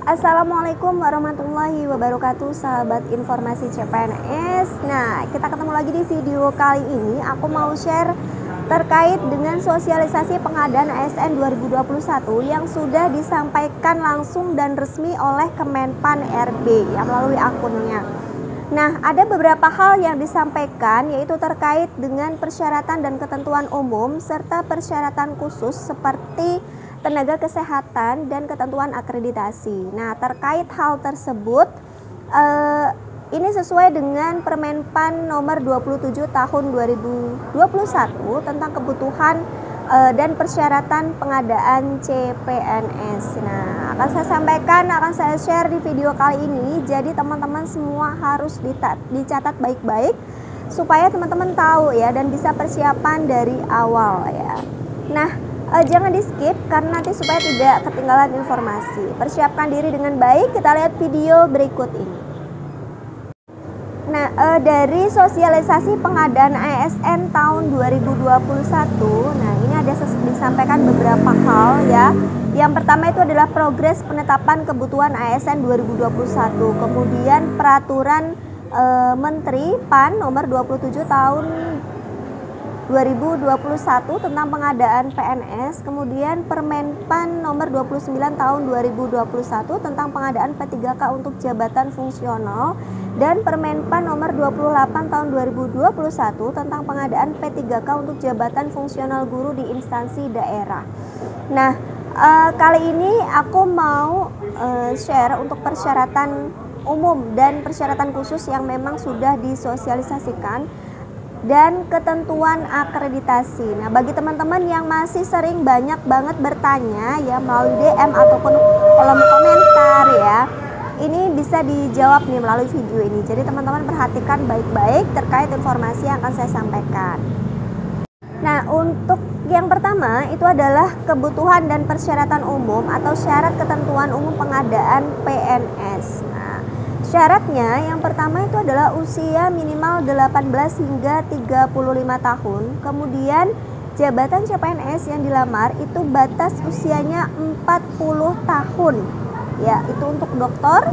Assalamualaikum warahmatullahi wabarakatuh, sahabat informasi CPNS. Nah, kita ketemu lagi di video kali ini. Aku mau share terkait dengan sosialisasi pengadaan ASN 2021 yang sudah disampaikan langsung dan resmi oleh Kemenpan RB ya, melalui akunnya. Nah, ada beberapa hal yang disampaikan, yaitu terkait dengan persyaratan dan ketentuan umum serta persyaratan khusus seperti tenaga kesehatan dan ketentuan akreditasi. Nah, terkait hal tersebut, ini sesuai dengan Permenpan nomor 27 tahun 2021 tentang kebutuhan dan persyaratan pengadaan CPNS. Nah, akan saya sampaikan, akan saya share di video kali ini. Jadi teman-teman semua harus dicatat baik-baik supaya teman-teman tahu ya, dan bisa persiapan dari awal ya. Nah, jangan di skip karena nanti supaya tidak ketinggalan informasi. Persiapkan diri dengan baik, kita lihat video berikut ini. Nah, dari sosialisasi pengadaan ASN tahun 2021, nah ini ada disampaikan beberapa hal ya. Yang pertama itu adalah progres penetapan kebutuhan ASN 2021, kemudian peraturan Menteri PAN nomor 27 tahun 2021 tentang pengadaan PNS, kemudian Permenpan nomor 29 tahun 2021 tentang pengadaan P3K untuk jabatan fungsional, dan Permenpan nomor 28 tahun 2021 tentang pengadaan P3K untuk jabatan fungsional guru di instansi daerah. Nah, kali ini aku mau share untuk persyaratan umum dan persyaratan khusus yang memang sudah disosialisasikan dan ketentuan akreditasi. Nah, bagi teman-teman yang masih sering banyak banget bertanya ya melalui DM ataupun kolom komentar ya, ini bisa dijawab nih melalui video ini. Jadi teman-teman perhatikan baik-baik terkait informasi yang akan saya sampaikan. Nah, untuk yang pertama itu adalah kebutuhan dan persyaratan umum atau syarat ketentuan umum pengadaan PNS. Syaratnya yang pertama itu adalah usia minimal 18 hingga 35 tahun. Kemudian jabatan CPNS yang dilamar itu batas usianya 40 tahun. Ya, itu untuk dokter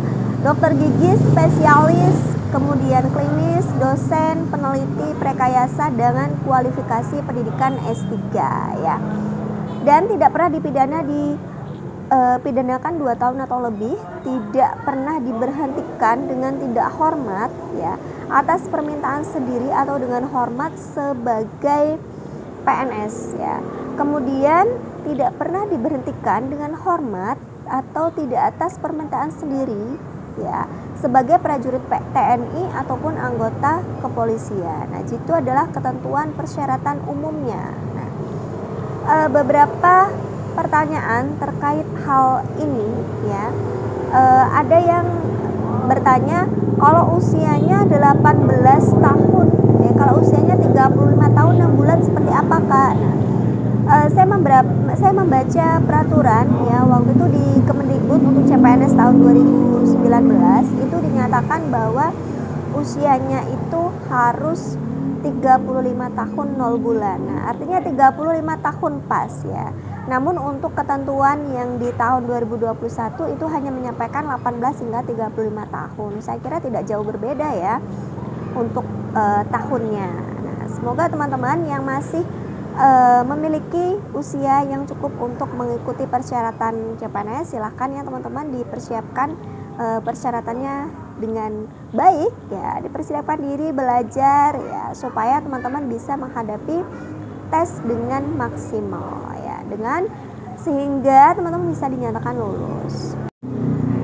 gigi spesialis, kemudian klinis, dosen, peneliti, prekayasa dengan kualifikasi pendidikan S3 ya. Dan tidak pernah pidanakan 2 tahun atau lebih, tidak pernah diberhentikan dengan tidak hormat ya atas permintaan sendiri atau dengan hormat sebagai PNS ya. Kemudian tidak pernah diberhentikan dengan hormat atau tidak atas permintaan sendiri ya sebagai prajurit TNI ataupun anggota kepolisian. Nah, itu adalah ketentuan persyaratan umumnya. Nah, beberapa pertanyaan terkait hal ini ya, ada yang bertanya kalau usianya 18 tahun ya, kalau usianya 35 tahun 6 bulan seperti apa Kak? Nah, saya membaca peraturan ya waktu itu di Kemendikbud untuk CPNS tahun 2019 itu dinyatakan bahwa usianya itu harus 35 tahun 0 bulan. Nah, artinya 35 tahun pas ya. Namun untuk ketentuan yang di tahun 2021 itu hanya menyampaikan 18 hingga 35 tahun. Saya kira tidak jauh berbeda ya untuk tahunnya. Nah, semoga teman-teman yang masih memiliki usia yang cukup untuk mengikuti persyaratan CPNS, silahkan ya teman-teman dipersiapkan persyaratannya dengan baik ya, dipersiapkan diri belajar ya supaya teman-teman bisa menghadapi tes dengan maksimal ya, dengan sehingga teman-teman bisa dinyatakan lulus.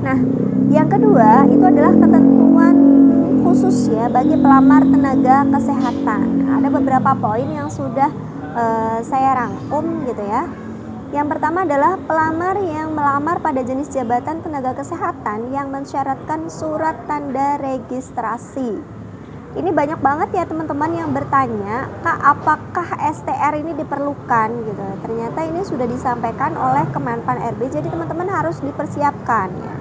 Nah, yang kedua itu adalah ketentuan khusus ya bagi pelamar tenaga kesehatan. Ada beberapa poin yang sudah saya rangkum gitu ya. Yang pertama adalah pelamar yang melamar pada jenis jabatan tenaga kesehatan yang mensyaratkan surat tanda registrasi. Ini banyak banget ya teman-teman yang bertanya, Kak, apakah STR ini diperlukan gitu. Ternyata ini sudah disampaikan oleh Kemenpan RB, jadi teman-teman harus dipersiapkan ya.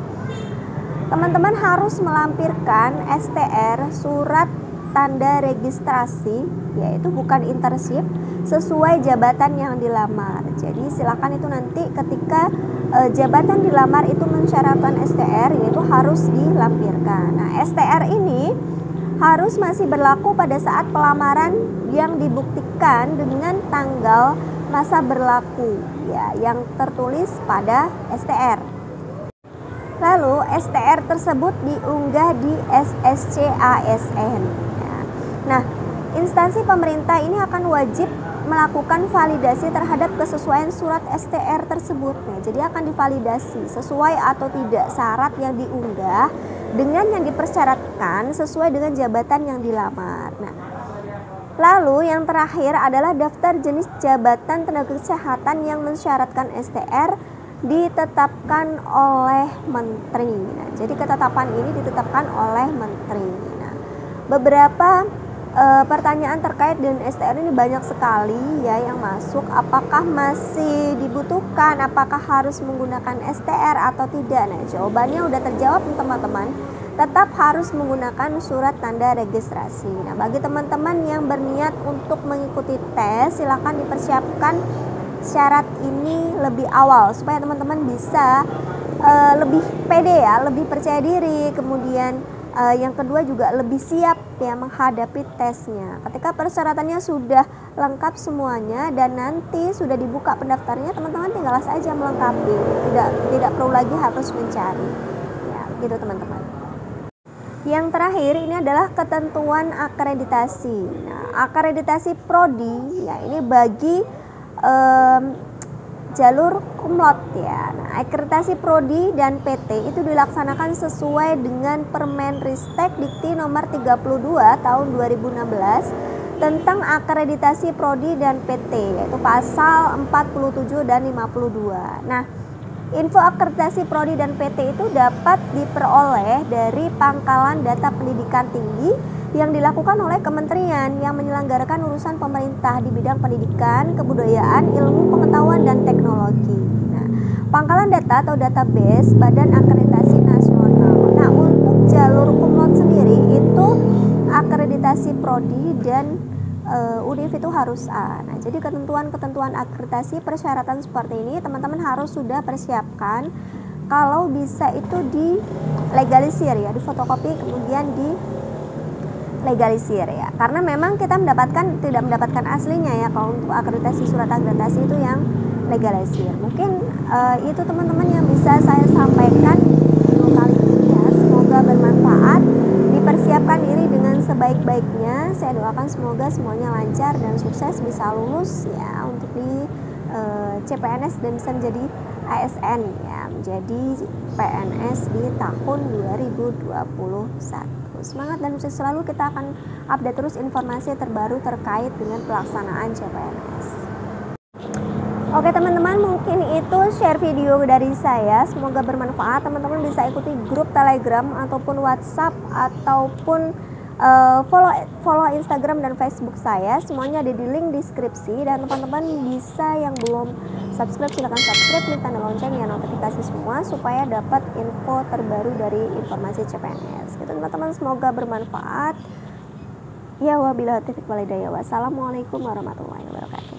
Teman-teman harus melampirkan STR, surat tanda registrasi, yaitu bukan internship, sesuai jabatan yang dilamar. Jadi silakan itu nanti ketika jabatan dilamar itu mensyaratkan STR, yaitu harus dilampirkan. Nah, STR ini harus masih berlaku pada saat pelamaran yang dibuktikan dengan tanggal masa berlaku ya yang tertulis pada STR. Lalu STR tersebut diunggah di SSC ASN ya. Nah, instansi pemerintah ini akan wajib melakukan validasi terhadap kesesuaian surat STR tersebut. Nah, jadi akan divalidasi sesuai atau tidak syarat yang diunggah dengan yang dipersyaratkan sesuai dengan jabatan yang dilamar. Nah, lalu yang terakhir adalah daftar jenis jabatan tenaga kesehatan yang mensyaratkan STR ditetapkan oleh menteri. Nah, jadi ketetapan ini ditetapkan oleh menteri. Nah, beberapa pertanyaan terkait dengan STR ini banyak sekali ya yang masuk. Apakah masih dibutuhkan? Apakah harus menggunakan STR atau tidak? Nah, jawabannya udah terjawab teman-teman. Tetap harus menggunakan surat tanda registrasi. Nah, bagi teman-teman yang berniat untuk mengikuti tes, silakan dipersiapkan syarat ini lebih awal supaya teman-teman bisa lebih pede ya, lebih percaya diri. Kemudian yang kedua juga lebih siap ya menghadapi tesnya. Ketika persyaratannya sudah lengkap semuanya dan nanti sudah dibuka pendaftarannya, teman-teman tinggal saja melengkapi. Tidak perlu lagi harus mencari. Ya, gitu teman-teman. Yang terakhir ini adalah ketentuan akreditasi. Nah, akreditasi prodi ya ini bagi jalur kumlot ya. Nah, akreditasi prodi dan PT itu dilaksanakan sesuai dengan Permenristek Dikti nomor 32 tahun 2016 tentang akreditasi prodi dan PT, yaitu pasal 47 dan 52. Nah, info akreditasi prodi dan PT itu dapat diperoleh dari pangkalan data pendidikan tinggi yang dilakukan oleh kementerian yang menyelenggarakan urusan pemerintah di bidang pendidikan, kebudayaan, ilmu pengetahuan, dan teknologi. Nah, pangkalan data atau database Badan Akreditasi Nasional. Nah, untuk jalur kumlot sendiri itu akreditasi prodi dan UNIF itu harus A. Nah, jadi ketentuan-ketentuan akreditasi persyaratan seperti ini teman-teman harus sudah persiapkan. Kalau bisa itu dilegalisir ya, difotokopi kemudian legalisir ya, karena memang kita tidak mendapatkan aslinya ya kalau untuk akreditasi surat akreditasi itu yang legalisir. Mungkin itu teman-teman yang bisa saya sampaikan untuk kali ini ya. Semoga bermanfaat, dipersiapkan diri dengan sebaik-baiknya. Saya doakan semoga semuanya lancar dan sukses, bisa lulus ya untuk di CPNS dan bisa menjadi ASN ya, menjadi PNS di tahun 2021. Semangat dan sukses selalu. Kita akan update terus informasi terbaru terkait dengan pelaksanaan CPNS. Oke teman-teman, mungkin itu share video dari saya. Semoga bermanfaat. Teman-teman bisa ikuti grup Telegram ataupun WhatsApp ataupun follow Instagram dan Facebook saya. Semuanya ada di link deskripsi. Dan teman-teman bisa yang belum subscribe silahkan subscribe, klik tanda lonceng ya, notifikasi semua supaya dapat info terbaru dari informasi CPNS. Gitu teman-teman, semoga bermanfaat. Ya wabillahi taufiq wal hidayah. Wassalamualaikum warahmatullahi wabarakatuh.